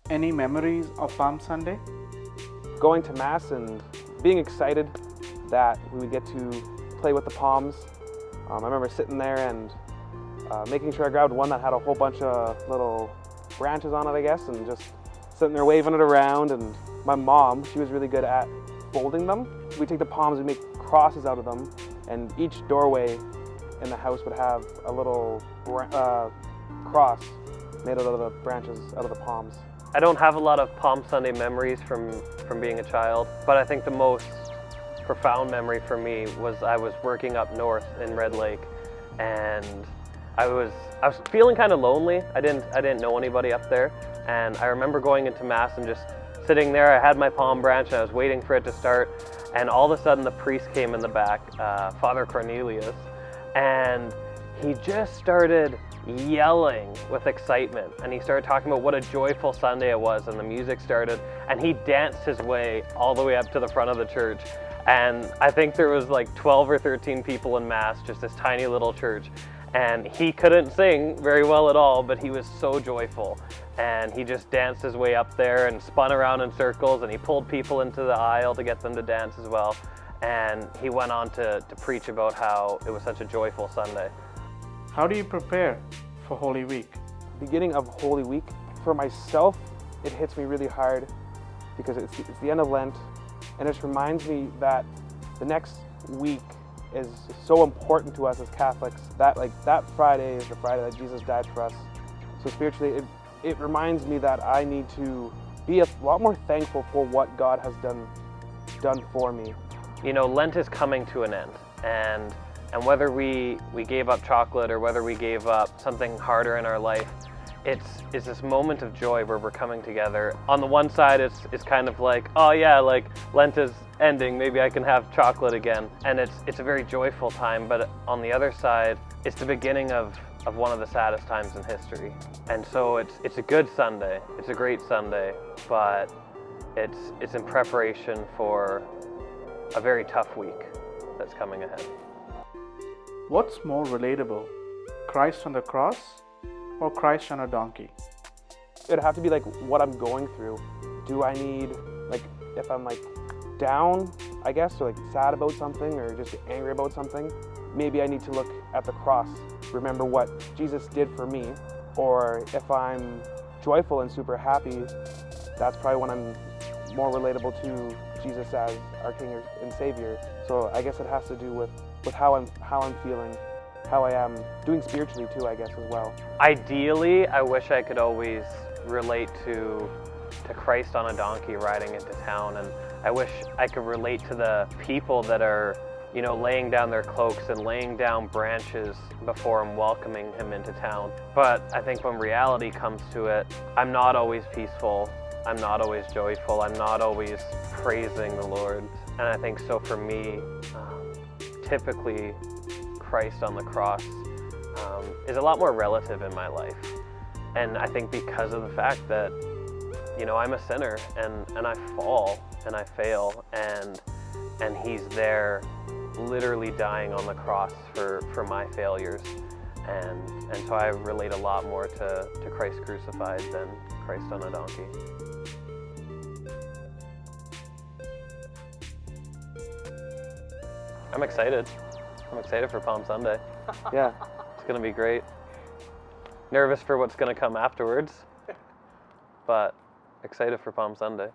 Any memories of Palm Sunday? Going to Mass and being excited that we would get to play with the palms. I remember sitting there and making sure I grabbed one that had a whole bunch of little branches on it, I guess, and just sitting there waving it around. And my mom, she was really good at folding them. We'd take the palms and make crosses out of them, and each doorway in the house would have a little cross made out of the branches, out of the palms. I don't have a lot of Palm Sunday memories from being a child, but I think the most profound memory for me was I was working up north in Red Lake, and I was feeling kind of lonely. I didn't know anybody up there, and I remember going into Mass and just sitting there. I had my palm branch and I was waiting for it to start, and all of a sudden the priest came in the back, Father Cornelius, and he just started yelling with excitement, and he started talking about what a joyful Sunday it was, and the music started, and he danced his way all the way up to the front of the church. And I think there was like 12 or 13 people in Mass, just this tiny little church, and he couldn't sing very well at all, but he was so joyful, and he just danced his way up there and spun around in circles, and he pulled people into the aisle to get them to dance as well, and he went on to preach about how it was such a joyful Sunday. How do you prepare for Holy Week? Beginning of Holy Week, for myself, it hits me really hard because it's the end of Lent, and it just reminds me that the next week is so important to us as Catholics. That Friday is the Friday that Jesus died for us. So spiritually, it reminds me that I need to be a lot more thankful for what God has done for me. You know, Lent is coming to an end, and whether we gave up chocolate or whether we gave up something harder in our life, it's this moment of joy where we're coming together. On the one side, it's kind of like, oh yeah, like Lent is ending, maybe I can have chocolate again. And it's a very joyful time, but on the other side, it's the beginning of one of the saddest times in history. And so it's a good Sunday, it's a great Sunday, but it's in preparation for a very tough week that's coming ahead. What's more relatable, Christ on the cross or Christ on a donkey? It'd have to be like what I'm going through. Do I need, like, if I'm like down, I guess, or like sad about something or just angry about something, maybe I need to look at the cross, remember what Jesus did for me. Or if I'm joyful and super happy, that's probably when I'm more relatable to Jesus as our King and Savior. So I guess it has to do with how I'm feeling, how I am doing spiritually too, I guess, as well. Ideally, I wish I could always relate to Christ on a donkey riding into town, and I wish I could relate to the people that are, you know, laying down their cloaks and laying down branches before him, welcoming him into town. But I think when reality comes to it, I'm not always peaceful, I'm not always joyful, I'm not always praising the Lord. And I think so for me, typically Christ on the cross is a lot more relative in my life. And I think because of the fact that, you know, I'm a sinner and I fall and I fail, and he's there literally dying on the cross for my failures. And so I relate a lot more to Christ crucified than Christ on a donkey. I'm excited. I'm excited for Palm Sunday. Yeah. It's going to be great. Nervous for what's going to come afterwards, but excited for Palm Sunday.